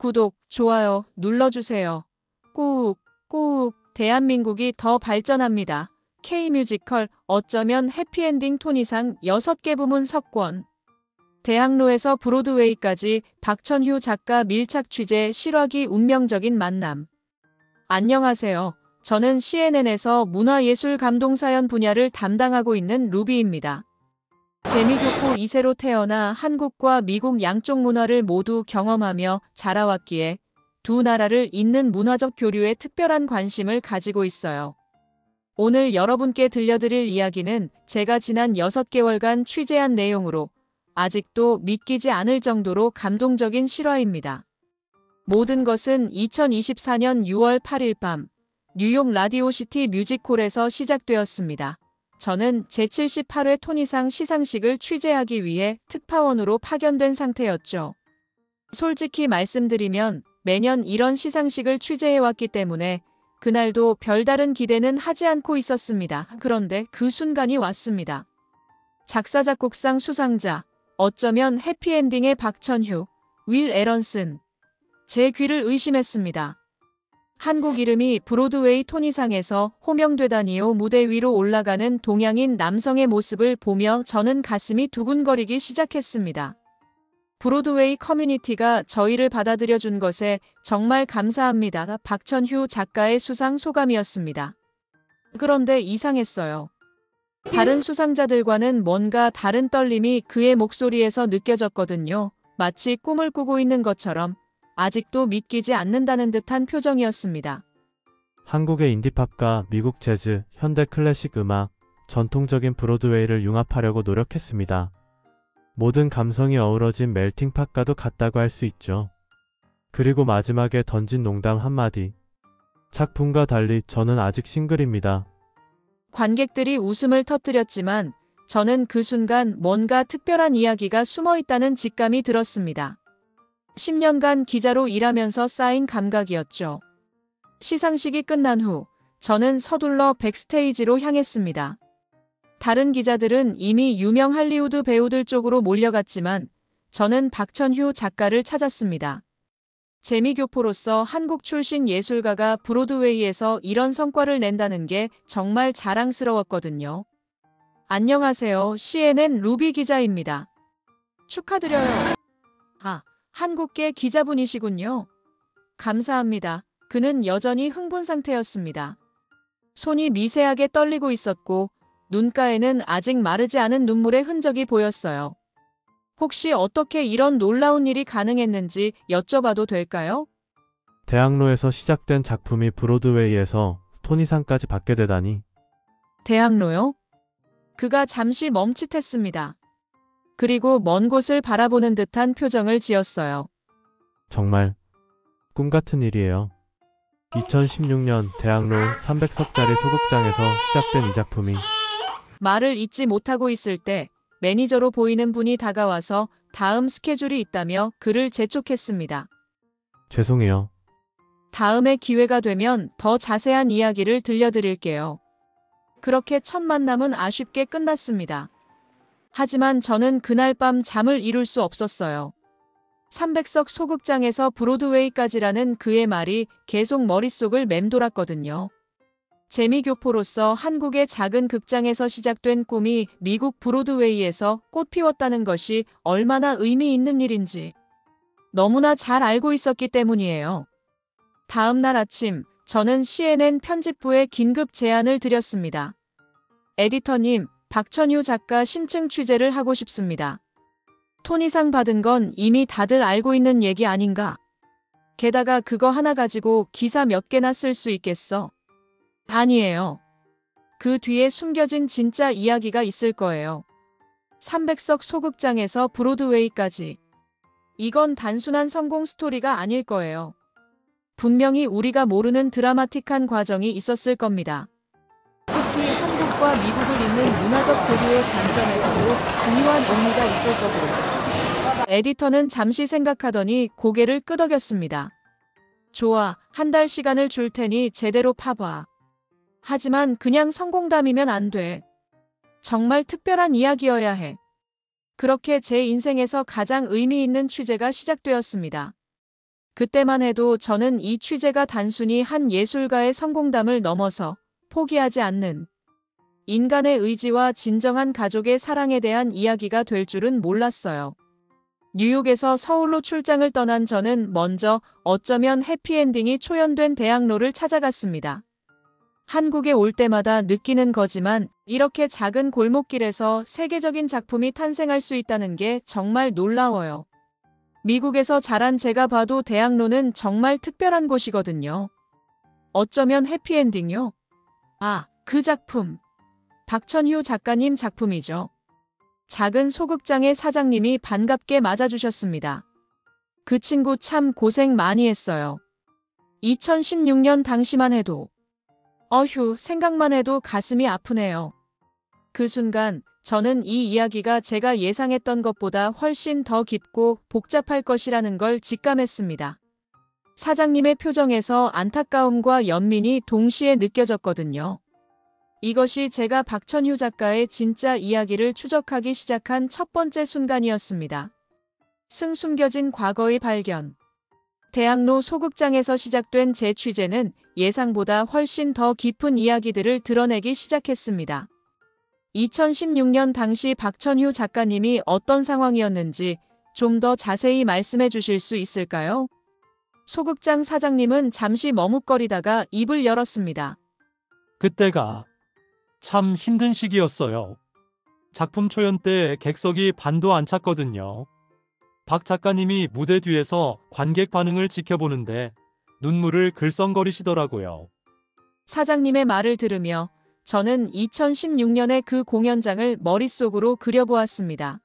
구독, 좋아요 눌러주세요. 꾹, 꾹. 대한민국이 더 발전합니다. K뮤지컬 어쩌면 해피엔딩 토니상 6개 부문 석권. 대학로에서 브로드웨이까지 박천휴 작가 밀착 취재 실화기 운명적인 만남. 안녕하세요. 저는 CNN에서 문화예술 감동사연 분야를 담당하고 있는 루비입니다. 재미교포 2세로 태어나 한국과 미국 양쪽 문화를 모두 경험하며 자라왔기에 두 나라를 잇는 문화적 교류에 특별한 관심을 가지고 있어요. 오늘 여러분께 들려드릴 이야기는 제가 지난 6개월간 취재한 내용으로 아직도 믿기지 않을 정도로 감동적인 실화입니다. 모든 것은 2024년 6월 8일 밤 뉴욕 라디오시티 뮤직홀에서 시작되었습니다. 저는 제78회 토니상 시상식을 취재하기 위해 특파원으로 파견된 상태였죠. 솔직히 말씀드리면 매년 이런 시상식을 취재해왔기 때문에 그날도 별다른 기대는 하지 않고 있었습니다. 그런데 그 순간이 왔습니다. 작사작곡상 수상자, 어쩌면 해피엔딩의 박천휴, 윌 에런슨. 제 귀를 의심했습니다. 한국 이름이 브로드웨이 토니상에서 호명되다니요. 무대 위로 올라가는 동양인 남성의 모습을 보며 저는 가슴이 두근거리기 시작했습니다. 브로드웨이 커뮤니티가 저희를 받아들여준 것에 정말 감사합니다. 박천휴 작가의 수상 소감이었습니다. 그런데 이상했어요. 다른 수상자들과는 뭔가 다른 떨림이 그의 목소리에서 느껴졌거든요. 마치 꿈을 꾸고 있는 것처럼 아직도 믿기지 않는다는 듯한 표정이었습니다. 한국의 인디팝과 미국 재즈, 현대 클래식 음악, 전통적인 브로드웨이를 융합하려고 노력했습니다. 모든 감성이 어우러진 멜팅팟과도 같다고 할 수 있죠. 그리고 마지막에 던진 농담 한마디. 작품과 달리 저는 아직 싱글입니다. 관객들이 웃음을 터뜨렸지만 저는 그 순간 뭔가 특별한 이야기가 숨어 있다는 직감이 들었습니다. 10년간 기자로 일하면서 쌓인 감각이었죠. 시상식이 끝난 후 저는 서둘러 백스테이지로 향했습니다. 다른 기자들은 이미 유명 할리우드 배우들 쪽으로 몰려갔지만 저는 박천휴 작가를 찾았습니다. 재미교포로서 한국 출신 예술가가 브로드웨이에서 이런 성과를 낸다는 게 정말 자랑스러웠거든요. 안녕하세요. CNN 루비 기자입니다. 축하드려요. 한국계 기자분이시군요. 감사합니다. 그는 여전히 흥분 상태였습니다. 손이 미세하게 떨리고 있었고 눈가에는 아직 마르지 않은 눈물의 흔적이 보였어요. 혹시 어떻게 이런 놀라운 일이 가능했는지 여쭤봐도 될까요? 대학로에서 시작된 작품이 브로드웨이에서 토니상까지 받게 되다니. 대학로요? 그가 잠시 멈칫했습니다. 그리고 먼 곳을 바라보는 듯한 표정을 지었어요. 정말 꿈같은 일이에요. 2016년 대학로 300석짜리 소극장에서 시작된 이 작품이 말을 잇지 못하고 있을 때 매니저로 보이는 분이 다가와서 다음 스케줄이 있다며 그를 재촉했습니다. 죄송해요. 다음에 기회가 되면 더 자세한 이야기를 들려드릴게요. 그렇게 첫 만남은 아쉽게 끝났습니다. 하지만 저는 그날 밤 잠을 이룰 수 없었어요. 300석 소극장에서 브로드웨이까지라는 그의 말이 계속 머릿속을 맴돌았거든요. 재미교포로서 한국의 작은 극장에서 시작된 꿈이 미국 브로드웨이에서 꽃피웠다는 것이 얼마나 의미 있는 일인지 너무나 잘 알고 있었기 때문이에요. 다음 날 아침 저는 CNN 편집부에 긴급 제안을 드렸습니다. 에디터님, 박천휴 작가 심층 취재를 하고 싶습니다. 토니상 받은 건 이미 다들 알고 있는 얘기 아닌가? 게다가 그거 하나 가지고 기사 몇 개나 쓸 수 있겠어? 아니에요. 그 뒤에 숨겨진 진짜 이야기가 있을 거예요. 300석 소극장에서 브로드웨이까지. 이건 단순한 성공 스토리가 아닐 거예요. 분명히 우리가 모르는 드라마틱한 과정이 있었을 겁니다. 특히 한국과 미국을 잇는 문화적 교류의 관점에서도 중요한 의미가 있을 거고요. 에디터는 잠시 생각하더니 고개를 끄덕였습니다. 좋아, 한 달 시간을 줄 테니 제대로 파봐. 하지만 그냥 성공담이면 안 돼. 정말 특별한 이야기여야 해. 그렇게 제 인생에서 가장 의미 있는 취재가 시작되었습니다. 그때만 해도 저는 이 취재가 단순히 한 예술가의 성공담을 넘어서 포기하지 않는 인간의 의지와 진정한 가족의 사랑에 대한 이야기가 될 줄은 몰랐어요. 뉴욕에서 서울로 출장을 떠난 저는 먼저 어쩌면 해피엔딩이 초연된 대학로를 찾아갔습니다. 한국에 올 때마다 느끼는 거지만 이렇게 작은 골목길에서 세계적인 작품이 탄생할 수 있다는 게 정말 놀라워요. 미국에서 자란 제가 봐도 대학로는 정말 특별한 곳이거든요. 어쩌면 해피엔딩요? 아, 그 작품. 박천휴 작가님 작품이죠. 작은 소극장의 사장님이 반갑게 맞아주셨습니다. 그 친구 참 고생 많이 했어요. 2016년 당시만 해도. 어휴, 생각만 해도 가슴이 아프네요. 그 순간 저는 이 이야기가 제가 예상했던 것보다 훨씬 더 깊고 복잡할 것이라는 걸 직감했습니다. 사장님의 표정에서 안타까움과 연민이 동시에 느껴졌거든요. 이것이 제가 박천휴 작가의 진짜 이야기를 추적하기 시작한 첫 번째 순간이었습니다. 숨겨진 과거의 발견. 대학로 소극장에서 시작된 제 취재는 예상보다 훨씬 더 깊은 이야기들을 드러내기 시작했습니다. 2016년 당시 박천휴 작가님이 어떤 상황이었는지 좀 더 자세히 말씀해 주실 수 있을까요? 소극장 사장님은 잠시 머뭇거리다가 입을 열었습니다. 그때가 참 힘든 시기였어요. 작품 초연 때 객석이 반도 안 찼거든요. 박 작가님이 무대 뒤에서 관객 반응을 지켜보는데 눈물을 글썽거리시더라고요. 사장님의 말을 들으며 저는 2016년의 그 공연장을 머릿속으로 그려보았습니다.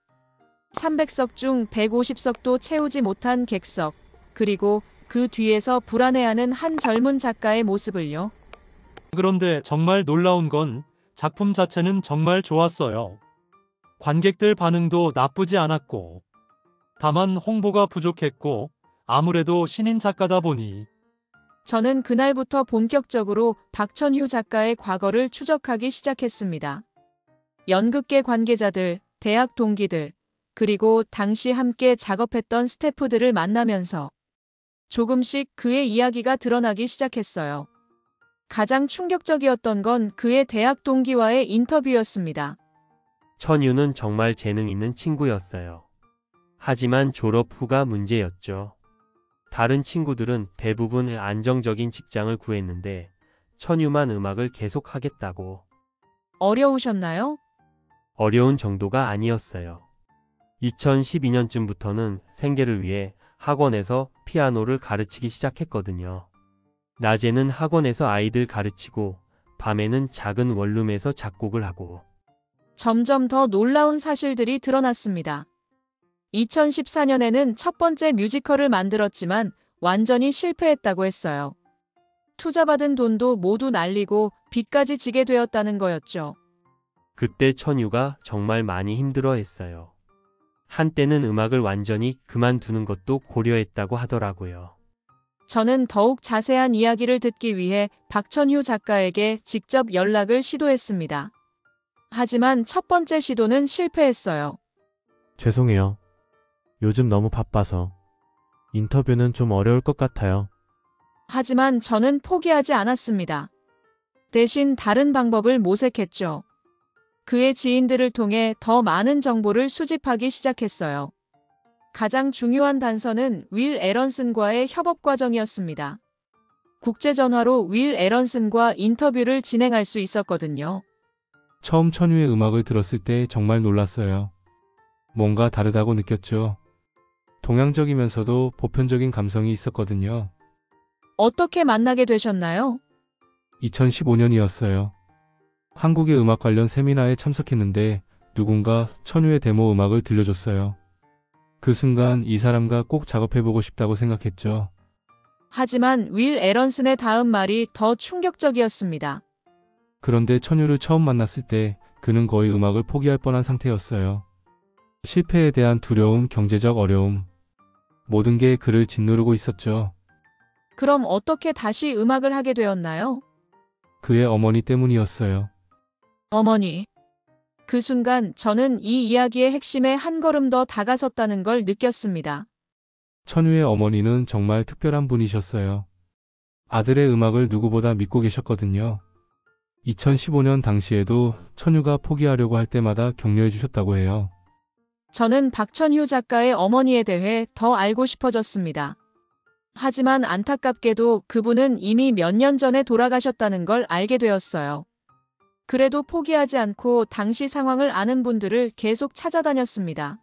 300석 중 150석도 채우지 못한 객석, 그리고 그 뒤에서 불안해하는 한 젊은 작가의 모습을요. 그런데 정말 놀라운 건 작품 자체는 정말 좋았어요. 관객들 반응도 나쁘지 않았고, 다만 홍보가 부족했고, 아무래도 신인 작가다 보니 저는 그날부터 본격적으로 박천휴 작가의 과거를 추적하기 시작했습니다. 연극계 관계자들, 대학 동기들, 그리고 당시 함께 작업했던 스태프들을 만나면서 조금씩 그의 이야기가 드러나기 시작했어요. 가장 충격적이었던 건 그의 대학 동기와의 인터뷰였습니다. 천유는 정말 재능 있는 친구였어요. 하지만 졸업 후가 문제였죠. 다른 친구들은 대부분 안정적인 직장을 구했는데 천유만 음악을 계속하겠다고. 어려우셨나요? 어려운 정도가 아니었어요. 2012년쯤부터는 생계를 위해 학원에서 피아노를 가르치기 시작했거든요. 낮에는 학원에서 아이들 가르치고 밤에는 작은 원룸에서 작곡을 하고. 점점 더 놀라운 사실들이 드러났습니다. 2014년에는 첫 번째 뮤지컬을 만들었지만 완전히 실패했다고 했어요. 투자받은 돈도 모두 날리고 빚까지 지게 되었다는 거였죠. 그때 천유가 정말 많이 힘들어했어요. 한때는 음악을 완전히 그만두는 것도 고려했다고 하더라고요. 저는 더욱 자세한 이야기를 듣기 위해 박천휴 작가에게 직접 연락을 시도했습니다. 하지만 첫 번째 시도는 실패했어요. 죄송해요. 요즘 너무 바빠서. 인터뷰는 좀 어려울 것 같아요. 하지만 저는 포기하지 않았습니다. 대신 다른 방법을 모색했죠. 그의 지인들을 통해 더 많은 정보를 수집하기 시작했어요. 가장 중요한 단서는 윌 에런슨과의 협업 과정이었습니다. 국제전화로 윌 에런슨과 인터뷰를 진행할 수 있었거든요. 처음 천유의 음악을 들었을 때 정말 놀랐어요. 뭔가 다르다고 느꼈죠. 동양적이면서도 보편적인 감성이 있었거든요. 어떻게 만나게 되셨나요? 2015년이었어요. 한국의 음악 관련 세미나에 참석했는데 누군가 천유의 데모 음악을 들려줬어요. 그 순간 이 사람과 꼭 작업해보고 싶다고 생각했죠. 하지만 윌 에런슨의 다음 말이 더 충격적이었습니다. 그런데 천유를 처음 만났을 때 그는 거의 음악을 포기할 뻔한 상태였어요. 실패에 대한 두려움, 경제적 어려움, 모든 게 그를 짓누르고 있었죠. 그럼 어떻게 다시 음악을 하게 되었나요? 그의 어머니 때문이었어요. 어머니. 그 순간 저는 이 이야기의 핵심에 한 걸음 더 다가섰다는 걸 느꼈습니다. 천유의 어머니는 정말 특별한 분이셨어요. 아들의 음악을 누구보다 믿고 계셨거든요. 2015년 당시에도 천유가 포기하려고 할 때마다 격려해 주셨다고 해요. 저는 박천휴 작가의 어머니에 대해 더 알고 싶어졌습니다. 하지만 안타깝게도 그분은 이미 몇 년 전에 돌아가셨다는 걸 알게 되었어요. 그래도 포기하지 않고 당시 상황을 아는 분들을 계속 찾아다녔습니다.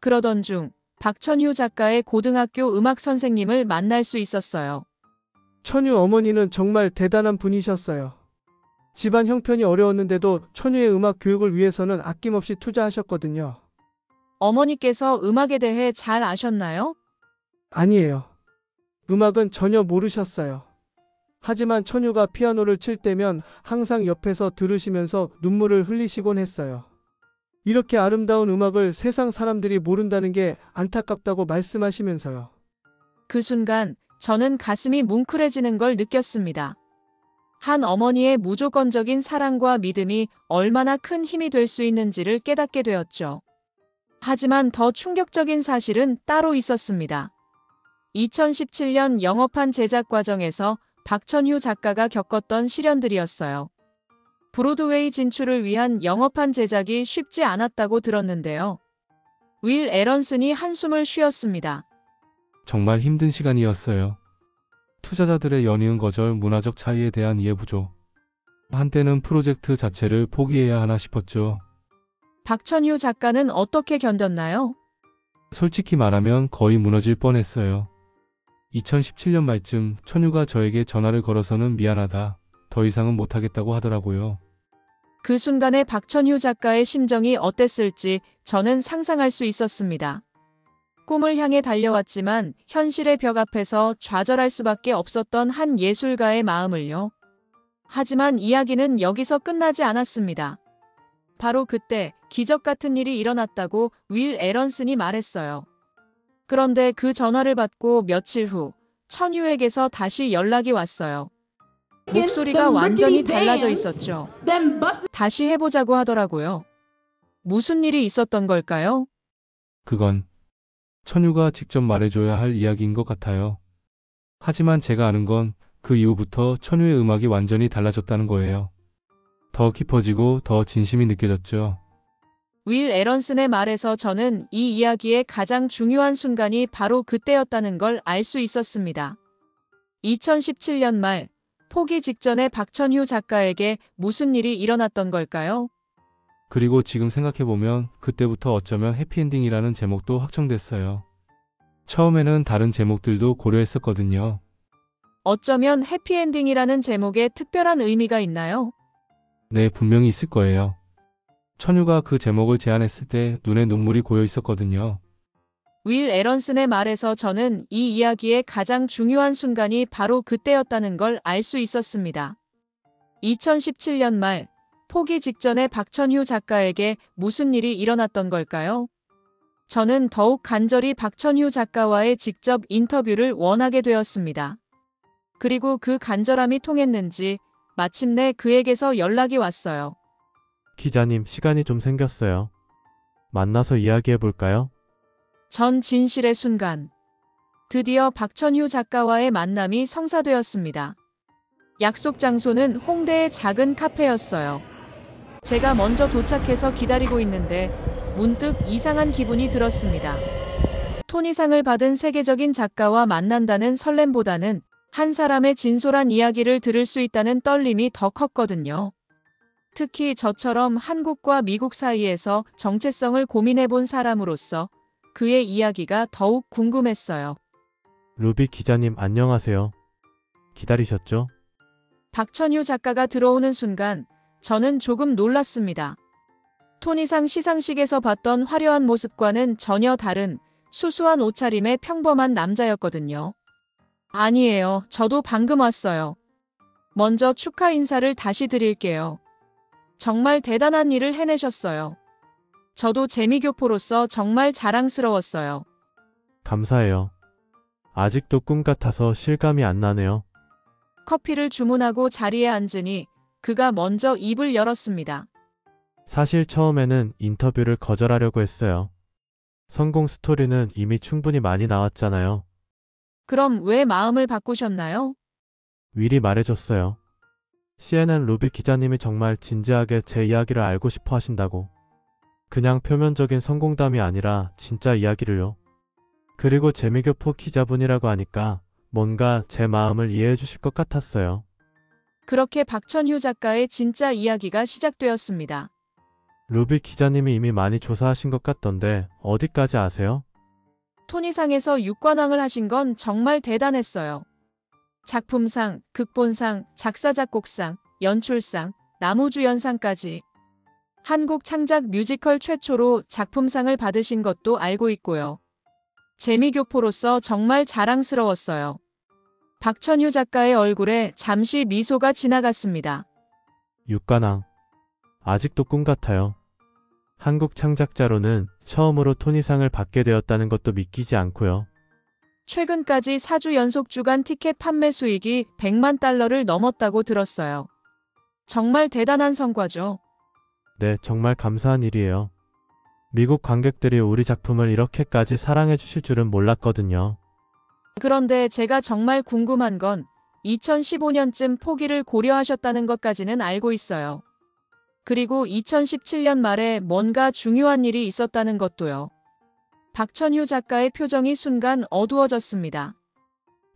그러던 중 박천휴 작가의 고등학교 음악 선생님을 만날 수 있었어요. 천유 어머니는 정말 대단한 분이셨어요. 집안 형편이 어려웠는데도 천유의 음악 교육을 위해서는 아낌없이 투자하셨거든요. 어머니께서 음악에 대해 잘 아셨나요? 아니에요. 음악은 전혀 모르셨어요. 하지만 천유가 피아노를 칠 때면 항상 옆에서 들으시면서 눈물을 흘리시곤 했어요. 이렇게 아름다운 음악을 세상 사람들이 모른다는 게 안타깝다고 말씀하시면서요. 그 순간 저는 가슴이 뭉클해지는 걸 느꼈습니다. 한 어머니의 무조건적인 사랑과 믿음이 얼마나 큰 힘이 될 수 있는지를 깨닫게 되었죠. 하지만 더 충격적인 사실은 따로 있었습니다. 2017년 영업한 제작 과정에서 박천휴 작가가 겪었던 시련들이었어요. 브로드웨이 진출을 위한 영업한 제작이 쉽지 않았다고 들었는데요. 윌 에런슨이 한숨을 쉬었습니다. 정말 힘든 시간이었어요. 투자자들의 연이은 거절, 문화적 차이에 대한 이해 부족. 한때는 프로젝트 자체를 포기해야 하나 싶었죠. 박천휴 작가는 어떻게 견뎠나요? 솔직히 말하면 거의 무너질 뻔했어요. 2017년 말쯤 천유가 저에게 전화를 걸어서는 미안하다, 더 이상은 못하겠다고 하더라고요. 그 순간에 박천휴 작가의 심정이 어땠을지 저는 상상할 수 있었습니다. 꿈을 향해 달려왔지만 현실의 벽 앞에서 좌절할 수밖에 없었던 한 예술가의 마음을요. 하지만 이야기는 여기서 끝나지 않았습니다. 바로 그때 기적 같은 일이 일어났다고 윌 에런슨이 말했어요. 그런데 그 전화를 받고 며칠 후 천유에게서 다시 연락이 왔어요. 목소리가 완전히 달라져 있었죠. 다시 해보자고 하더라고요. 무슨 일이 있었던 걸까요? 그건 천유가 직접 말해줘야 할 이야기인 것 같아요. 하지만 제가 아는 건 그 이후부터 천유의 음악이 완전히 달라졌다는 거예요. 더 깊어지고 더 진심이 느껴졌죠. 윌 에런슨의 말에서 저는 이 이야기의 가장 중요한 순간이 바로 그때였다는 걸 알 수 있었습니다. 2017년 말, 포기 직전에 박천휴 작가에게 무슨 일이 일어났던 걸까요? 그리고 지금 생각해보면 그때부터 어쩌면 해피엔딩이라는 제목도 확정됐어요. 처음에는 다른 제목들도 고려했었거든요. 어쩌면 해피엔딩이라는 제목에 특별한 의미가 있나요? 네, 분명히 있을 거예요. 천유가 그 제목을 제안했을 때 눈에 눈물이 고여 있었거든요. 윌 에런슨의 말에서 저는 이 이야기의 가장 중요한 순간이 바로 그때였다는 걸 알 수 있었습니다. 2017년 말, 포기 직전에 박천휴 작가에게 무슨 일이 일어났던 걸까요? 저는 더욱 간절히 박천휴 작가와의 직접 인터뷰를 원하게 되었습니다. 그리고 그 간절함이 통했는지 마침내 그에게서 연락이 왔어요. 기자님, 시간이 좀 생겼어요. 만나서 이야기해 볼까요? 전 진실의 순간. 드디어 박천휴 작가와의 만남이 성사되었습니다. 약속 장소는 홍대의 작은 카페였어요. 제가 먼저 도착해서 기다리고 있는데 문득 이상한 기분이 들었습니다. 토니상을 받은 세계적인 작가와 만난다는 설렘보다는 한 사람의 진솔한 이야기를 들을 수 있다는 떨림이 더 컸거든요. 특히 저처럼 한국과 미국 사이에서 정체성을 고민해본 사람으로서 그의 이야기가 더욱 궁금했어요. 루비 기자님, 안녕하세요. 기다리셨죠? 박천휴 작가가 들어오는 순간 저는 조금 놀랐습니다. 토니상 시상식에서 봤던 화려한 모습과는 전혀 다른 수수한 옷차림의 평범한 남자였거든요. 아니에요. 저도 방금 왔어요. 먼저 축하 인사를 다시 드릴게요. 정말 대단한 일을 해내셨어요. 저도 재미교포로서 정말 자랑스러웠어요. 감사해요. 아직도 꿈 같아서 실감이 안 나네요. 커피를 주문하고 자리에 앉으니 그가 먼저 입을 열었습니다. 사실 처음에는 인터뷰를 거절하려고 했어요. 성공 스토리는 이미 충분히 많이 나왔잖아요. 그럼 왜 마음을 바꾸셨나요? 윌이 말해줬어요. CNN 루비 기자님이 정말 진지하게 제 이야기를 알고 싶어 하신다고. 그냥 표면적인 성공담이 아니라 진짜 이야기를요. 그리고 재미교포 기자분이라고 하니까 뭔가 제 마음을 이해해 주실 것 같았어요. 그렇게 박천휴 작가의 진짜 이야기가 시작되었습니다. 루비 기자님이 이미 많이 조사하신 것 같던데 어디까지 아세요? 토니상에서 육관왕을 하신 건 정말 대단했어요. 작품상, 극본상, 작사작곡상, 연출상, 나무주연상까지. 한국 창작 뮤지컬 최초로 작품상을 받으신 것도 알고 있고요. 재미교포로서 정말 자랑스러웠어요. 박천휴 작가의 얼굴에 잠시 미소가 지나갔습니다. 육관왕. 아직도 꿈 같아요. 한국 창작자로는 처음으로 토니상을 받게 되었다는 것도 믿기지 않고요. 최근까지 4주 연속 주간 티켓 판매 수익이 100만 달러를 넘었다고 들었어요. 정말 대단한 성과죠. 네, 정말 감사한 일이에요. 미국 관객들이 우리 작품을 이렇게까지 사랑해 주실 줄은 몰랐거든요. 그런데 제가 정말 궁금한 건 2015년쯤 포기를 고려하셨다는 것까지는 알고 있어요. 그리고 2017년 말에 뭔가 중요한 일이 있었다는 것도요. 박천휴 작가의 표정이 순간 어두워졌습니다.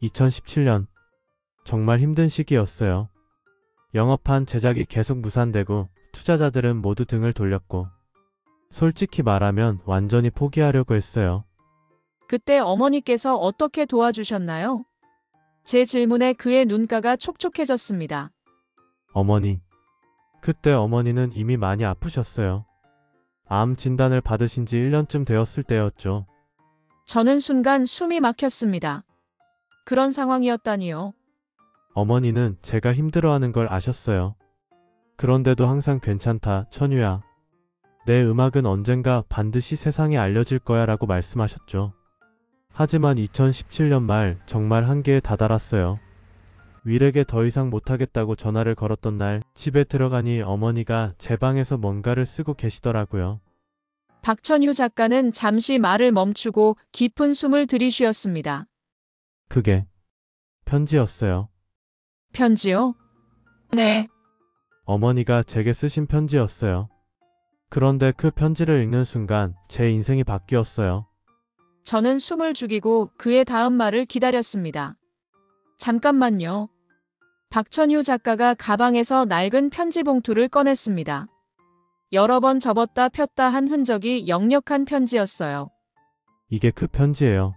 2017년. 정말 힘든 시기였어요. 영업한 제작이 계속 무산되고 투자자들은 모두 등을 돌렸고 솔직히 말하면 완전히 포기하려고 했어요. 그때 어머니께서 어떻게 도와주셨나요? 제 질문에 그의 눈가가 촉촉해졌습니다. 어머니. 그때 어머니는 이미 많이 아프셨어요. 암 진단을 받으신 지 1년쯤 되었을 때였죠. 저는 순간 숨이 막혔습니다. 그런 상황이었다니요. 어머니는 제가 힘들어하는 걸 아셨어요. 그런데도 항상 괜찮다, 천유야. 내 음악은 언젠가 반드시 세상에 알려질 거야 라고 말씀하셨죠. 하지만 2017년 말 정말 한계에 다다랐어요. 윌에게 더 이상 못하겠다고 전화를 걸었던 날 집에 들어가니 어머니가 제 방에서 뭔가를 쓰고 계시더라고요. 박천휴 작가는 잠시 말을 멈추고 깊은 숨을 들이쉬었습니다. 그게 편지였어요. 편지요? 네. 어머니가 제게 쓰신 편지였어요. 그런데 그 편지를 읽는 순간 제 인생이 바뀌었어요. 저는 숨을 죽이고 그의 다음 말을 기다렸습니다. 잠깐만요. 박천휴 작가가 가방에서 낡은 편지 봉투를 꺼냈습니다. 여러 번 접었다 폈다 한 흔적이 역력한 편지였어요. 이게 그 편지예요.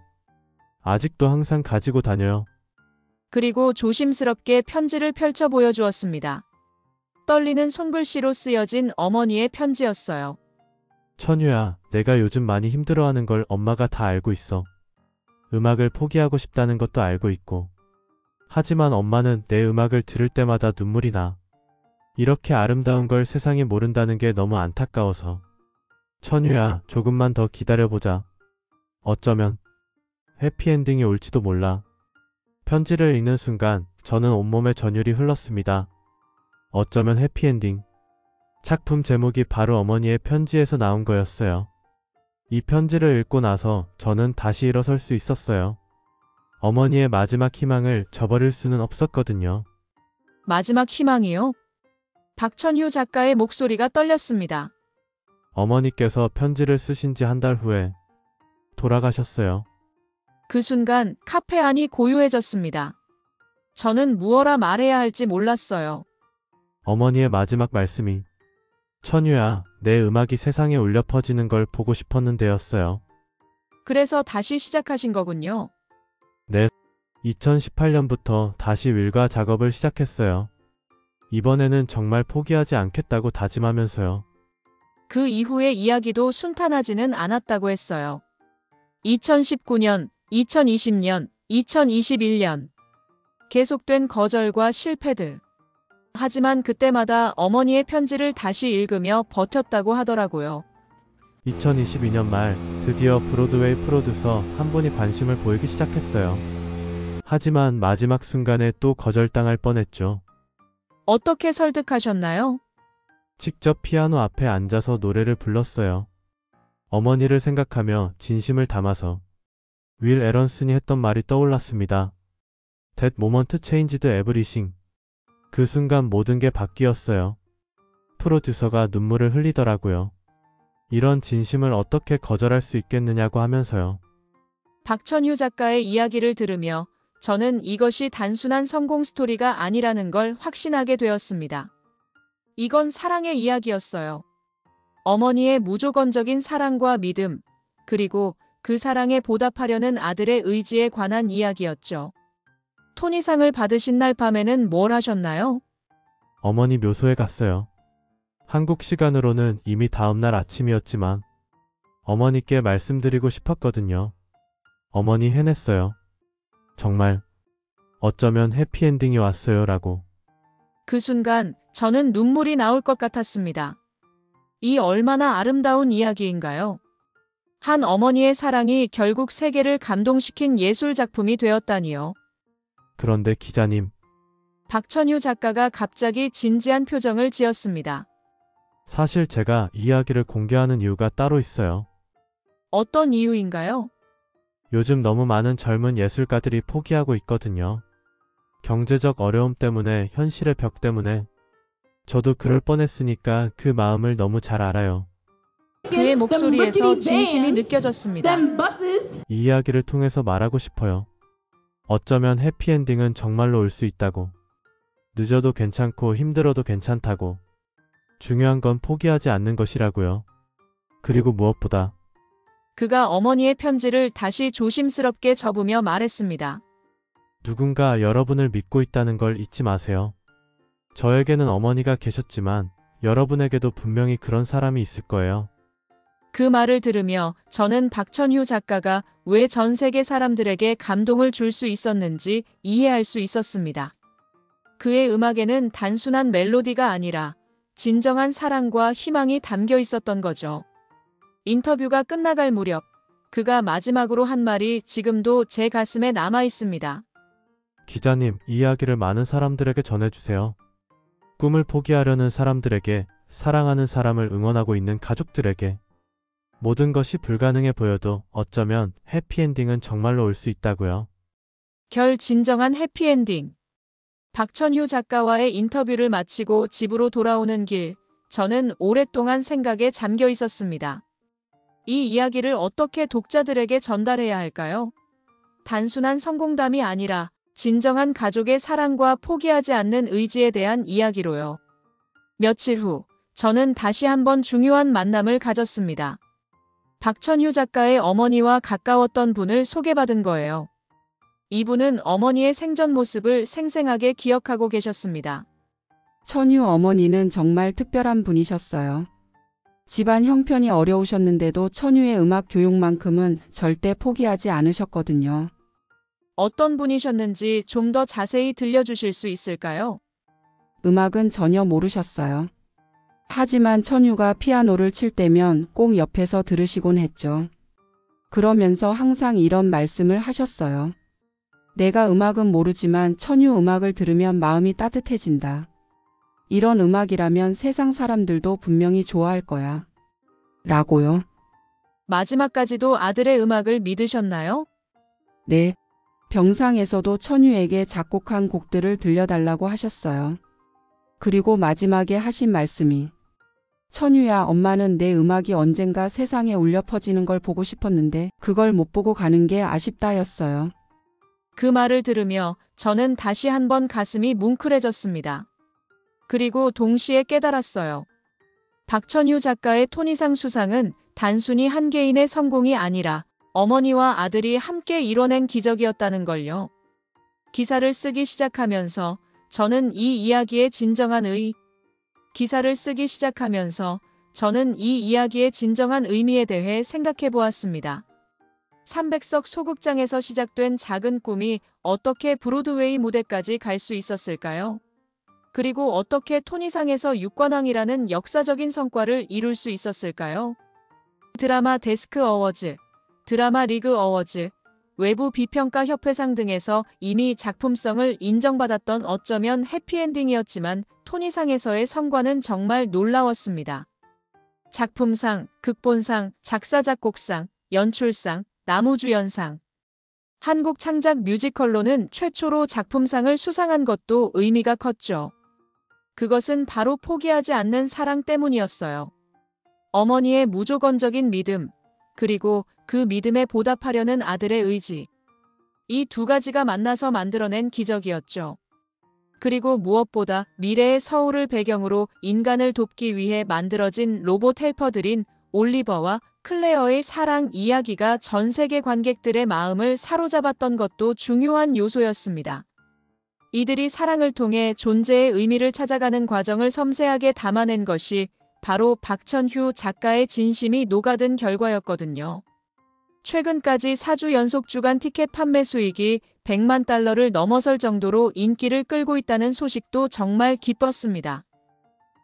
아직도 항상 가지고 다녀요. 그리고 조심스럽게 편지를 펼쳐 보여주었습니다. 떨리는 손글씨로 쓰여진 어머니의 편지였어요. 천유야, 내가 요즘 많이 힘들어하는 걸 엄마가 다 알고 있어. 음악을 포기하고 싶다는 것도 알고 있고. 하지만 엄마는 내 음악을 들을 때마다 눈물이 나. 이렇게 아름다운 걸 세상이 모른다는 게 너무 안타까워서. 천유야, 조금만 더 기다려보자. 어쩌면 해피엔딩이 올지도 몰라. 편지를 읽는 순간 저는 온몸에 전율이 흘렀습니다. 어쩌면 해피엔딩. 작품 제목이 바로 어머니의 편지에서 나온 거였어요. 이 편지를 읽고 나서 저는 다시 일어설 수 있었어요. 어머니의 마지막 희망을 저버릴 수는 없었거든요. 마지막 희망이요? 박천휴 작가의 목소리가 떨렸습니다. 어머니께서 편지를 쓰신 지 한 달 후에 돌아가셨어요. 그 순간 카페 안이 고요해졌습니다. 저는 무어라 말해야 할지 몰랐어요. 어머니의 마지막 말씀이 천유야, 내 음악이 세상에 울려 퍼지는 걸 보고 싶었는데였어요. 그래서 다시 시작하신 거군요. 네, 2018년부터 다시 윌과 작업을 시작했어요. 이번에는 정말 포기하지 않겠다고 다짐하면서요. 그 이후의 이야기도 순탄하지는 않았다고 했어요. 2019년, 2020년, 2021년. 계속된 거절과 실패들. 하지만 그때마다 어머니의 편지를 다시 읽으며 버텼다고 하더라고요. 2022년 말 드디어 브로드웨이 프로듀서 한 분이 관심을 보이기 시작했어요. 하지만 마지막 순간에 또 거절당할 뻔했죠. 어떻게 설득하셨나요? 직접 피아노 앞에 앉아서 노래를 불렀어요. 어머니를 생각하며 진심을 담아서 윌 에런슨이 했던 말이 떠올랐습니다. That moment changed everything. 그 순간 모든 게 바뀌었어요. 프로듀서가 눈물을 흘리더라고요. 이런 진심을 어떻게 거절할 수 있겠느냐고 하면서요. 박천휴 작가의 이야기를 들으며 저는 이것이 단순한 성공 스토리가 아니라는 걸 확신하게 되었습니다. 이건 사랑의 이야기였어요. 어머니의 무조건적인 사랑과 믿음, 그리고 그 사랑에 보답하려는 아들의 의지에 관한 이야기였죠. 토니상을 받으신 날 밤에는 뭘 하셨나요? 어머니 묘소에 갔어요. 한국 시간으로는 이미 다음날 아침이었지만 어머니께 말씀드리고 싶었거든요. 어머니 해냈어요. 정말 어쩌면 해피엔딩이 왔어요 라고. 그 순간 저는 눈물이 나올 것 같았습니다. 이 얼마나 아름다운 이야기인가요? 한 어머니의 사랑이 결국 세계를 감동시킨 예술 작품이 되었다니요. 그런데 기자님, 박천휴 작가가 갑자기 진지한 표정을 지었습니다. 사실 제가 이야기를 공개하는 이유가 따로 있어요. 어떤 이유인가요? 요즘 너무 많은 젊은 예술가들이 포기하고 있거든요. 경제적 어려움 때문에, 현실의 벽 때문에. 저도 그럴 뻔했으니까 그 마음을 너무 잘 알아요. 그의 목소리에서 진심이 느껴졌습니다. 이 이야기를 통해서 말하고 싶어요. 어쩌면 해피엔딩은 정말로 올 수 있다고. 늦어도 괜찮고 힘들어도 괜찮다고. 중요한 건 포기하지 않는 것이라고요. 그리고 무엇보다 그가 어머니의 편지를 다시 조심스럽게 접으며 말했습니다. 누군가 여러분을 믿고 있다는 걸 잊지 마세요. 저에게는 어머니가 계셨지만 여러분에게도 분명히 그런 사람이 있을 거예요. 그 말을 들으며 저는 박천휴 작가가 왜 전 세계 사람들에게 감동을 줄 수 있었는지 이해할 수 있었습니다. 그의 음악에는 단순한 멜로디가 아니라 진정한 사랑과 희망이 담겨 있었던 거죠. 인터뷰가 끝나갈 무렵 그가 마지막으로 한 말이 지금도 제 가슴에 남아 있습니다. 기자님, 이 이야기를 많은 사람들에게 전해주세요. 꿈을 포기하려는 사람들에게, 사랑하는 사람을 응원하고 있는 가족들에게. 모든 것이 불가능해 보여도 어쩌면 해피엔딩은 정말로 올 수 있다고요. 결 진정한 해피엔딩. 박천휴 작가와의 인터뷰를 마치고 집으로 돌아오는 길, 저는 오랫동안 생각에 잠겨 있었습니다. 이 이야기를 어떻게 독자들에게 전달해야 할까요? 단순한 성공담이 아니라 진정한 가족의 사랑과 포기하지 않는 의지에 대한 이야기로요. 며칠 후, 저는 다시 한번 중요한 만남을 가졌습니다. 박천휴 작가의 어머니와 가까웠던 분을 소개받은 거예요. 이분은 어머니의 생전 모습을 생생하게 기억하고 계셨습니다. 천휴 어머니는 정말 특별한 분이셨어요. 집안 형편이 어려우셨는데도 천휴의 음악 교육만큼은 절대 포기하지 않으셨거든요. 어떤 분이셨는지 좀 더 자세히 들려주실 수 있을까요? 음악은 전혀 모르셨어요. 하지만 천휴가 피아노를 칠 때면 꼭 옆에서 들으시곤 했죠. 그러면서 항상 이런 말씀을 하셨어요. 내가 음악은 모르지만 천휴 음악을 들으면 마음이 따뜻해진다. 이런 음악이라면 세상 사람들도 분명히 좋아할 거야. 라고요. 마지막까지도 아들의 음악을 믿으셨나요? 네. 병상에서도 천휴에게 작곡한 곡들을 들려달라고 하셨어요. 그리고 마지막에 하신 말씀이 천휴야, 엄마는 내 음악이 언젠가 세상에 울려 퍼지는 걸 보고 싶었는데 그걸 못 보고 가는 게 아쉽다였어요. 그 말을 들으며 저는 다시 한번 가슴이 뭉클해졌습니다. 그리고 동시에 깨달았어요. 박천휴 작가의 토니상 수상은 단순히 한 개인의 성공이 아니라 어머니와 아들이 함께 이뤄낸 기적이었다는 걸요. 기사를 쓰기 시작하면서 저는 이 이야기의 진정한 의미에 대해 생각해 보았습니다. 300석 소극장에서 시작된 작은 꿈이 어떻게 브로드웨이 무대까지 갈 수 있었을까요? 그리고 어떻게 토니상에서 6관왕이라는 역사적인 성과를 이룰 수 있었을까요? 드라마 데스크 어워즈, 드라마 리그 어워즈, 외부 비평가 협회상 등에서 이미 작품성을 인정받았던 어쩌면 해피엔딩이었지만 토니상에서의 성과는 정말 놀라웠습니다. 작품상, 극본상, 작사작곡상, 연출상, 나무주연상. 한국 창작 뮤지컬로는 최초로 작품상을 수상한 것도 의미가 컸죠. 그것은 바로 포기하지 않는 사랑 때문이었어요. 어머니의 무조건적인 믿음, 그리고 그 믿음에 보답하려는 아들의 의지. 이 두 가지가 만나서 만들어낸 기적이었죠. 그리고 무엇보다 미래의 서울을 배경으로 인간을 돕기 위해 만들어진 로봇 헬퍼들인 올리버와 클레어의 사랑 이야기가 전 세계 관객들의 마음을 사로잡았던 것도 중요한 요소였습니다. 이들이 사랑을 통해 존재의 의미를 찾아가는 과정을 섬세하게 담아낸 것이 바로 박천휴 작가의 진심이 녹아든 결과였거든요. 최근까지 4주 연속 주간 티켓 판매 수익이 100만 달러를 넘어설 정도로 인기를 끌고 있다는 소식도 정말 기뻤습니다.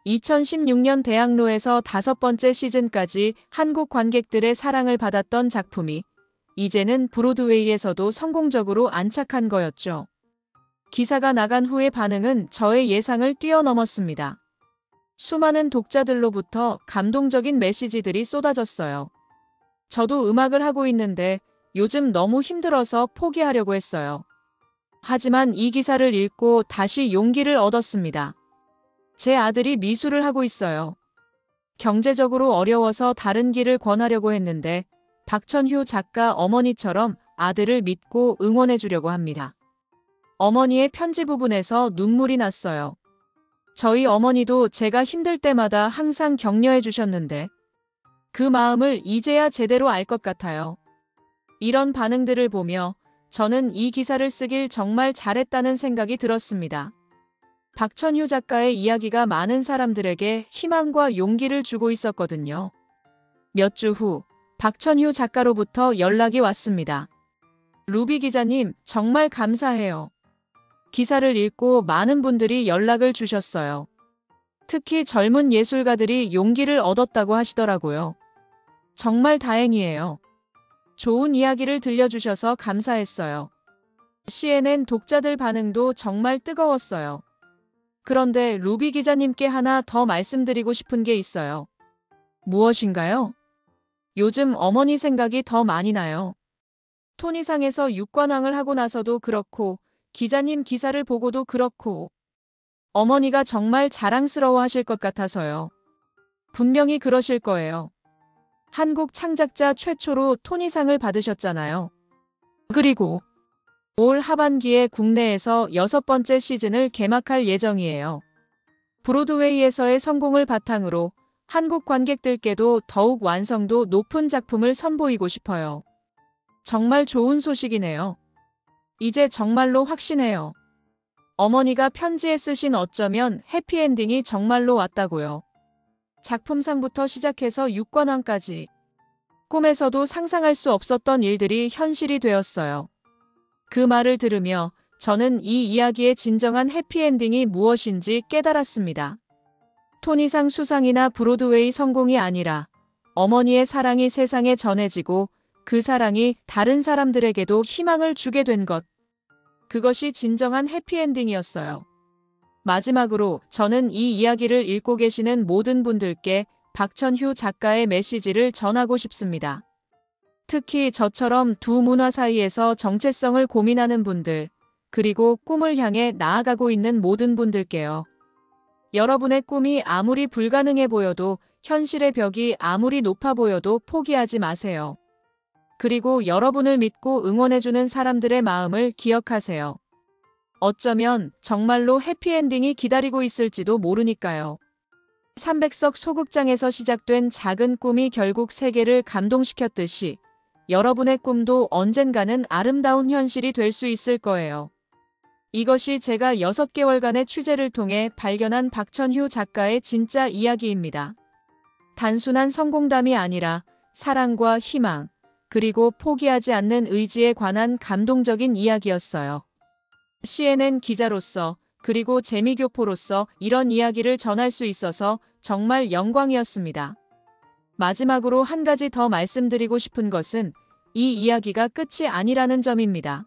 2016년 대학로에서 5번째 시즌까지 한국 관객들의 사랑을 받았던 작품이 이제는 브로드웨이에서도 성공적으로 안착한 거였죠. 기사가 나간 후의 반응은 저의 예상을 뛰어넘었습니다. 수많은 독자들로부터 감동적인 메시지들이 쏟아졌어요. 저도 음악을 하고 있는데 요즘 너무 힘들어서 포기하려고 했어요. 하지만 이 기사를 읽고 다시 용기를 얻었습니다. 제 아들이 미술을 하고 있어요. 경제적으로 어려워서 다른 길을 권하려고 했는데 박천휴 작가 어머니처럼 아들을 믿고 응원해 주려고 합니다. 어머니의 편지 부분에서 눈물이 났어요. 저희 어머니도 제가 힘들 때마다 항상 격려해 주셨는데 그 마음을 이제야 제대로 알 것 같아요. 이런 반응들을 보며 저는 이 기사를 쓰길 정말 잘했다는 생각이 들었습니다. 박천휴 작가의 이야기가 많은 사람들에게 희망과 용기를 주고 있었거든요. 몇 주 후 박천휴 작가로부터 연락이 왔습니다. 루비 기자님, 정말 감사해요. 기사를 읽고 많은 분들이 연락을 주셨어요. 특히 젊은 예술가들이 용기를 얻었다고 하시더라고요. 정말 다행이에요. 좋은 이야기를 들려주셔서 감사했어요. CNN 독자들 반응도 정말 뜨거웠어요. 그런데 루비 기자님께 하나 더 말씀드리고 싶은 게 있어요. 무엇인가요? 요즘 어머니 생각이 더 많이 나요. 토니상에서 육관왕을 하고 나서도 그렇고 기자님 기사를 보고도 그렇고 어머니가 정말 자랑스러워 하실 것 같아서요. 분명히 그러실 거예요. 한국 창작자 최초로 토니상을 받으셨잖아요. 그리고 올 하반기에 국내에서 6번째 시즌을 개막할 예정이에요. 브로드웨이에서의 성공을 바탕으로 한국 관객들께도 더욱 완성도 높은 작품을 선보이고 싶어요. 정말 좋은 소식이네요. 이제 정말로 확신해요. 어머니가 편지에 쓰신 어쩌면 해피엔딩이 정말로 왔다고요. 작품상부터 시작해서 육관왕까지 꿈에서도 상상할 수 없었던 일들이 현실이 되었어요. 그 말을 들으며 저는 이 이야기의 진정한 해피엔딩이 무엇인지 깨달았습니다. 토니상 수상이나 브로드웨이 성공이 아니라 어머니의 사랑이 세상에 전해지고 그 사랑이 다른 사람들에게도 희망을 주게 된 것. 그것이 진정한 해피엔딩이었어요. 마지막으로 저는 이 이야기를 읽고 계시는 모든 분들께 박천휴 작가의 메시지를 전하고 싶습니다. 특히 저처럼 두 문화 사이에서 정체성을 고민하는 분들, 그리고 꿈을 향해 나아가고 있는 모든 분들께요. 여러분의 꿈이 아무리 불가능해 보여도 현실의 벽이 아무리 높아 보여도 포기하지 마세요. 그리고 여러분을 믿고 응원해주는 사람들의 마음을 기억하세요. 어쩌면 정말로 해피엔딩이 기다리고 있을지도 모르니까요. 300석 소극장에서 시작된 작은 꿈이 결국 세계를 감동시켰듯이 여러분의 꿈도 언젠가는 아름다운 현실이 될 수 있을 거예요. 이것이 제가 6개월간의 취재를 통해 발견한 박천휴 작가의 진짜 이야기입니다. 단순한 성공담이 아니라 사랑과 희망, 그리고 포기하지 않는 의지에 관한 감동적인 이야기였어요. CNN 기자로서 그리고 재미교포로서 이런 이야기를 전할 수 있어서 정말 영광이었습니다. 마지막으로 한 가지 더 말씀드리고 싶은 것은 이 이야기가 끝이 아니라는 점입니다.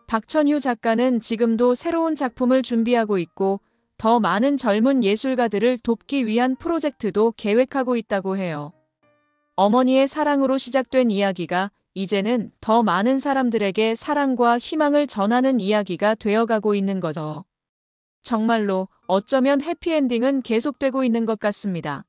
박천휴 작가는 지금도 새로운 작품을 준비하고 있고 더 많은 젊은 예술가들을 돕기 위한 프로젝트도 계획하고 있다고 해요. 어머니의 사랑으로 시작된 이야기가 이제는 더 많은 사람들에게 사랑과 희망을 전하는 이야기가 되어가고 있는 거죠. 정말로 어쩌면 해피엔딩은 계속되고 있는 것 같습니다.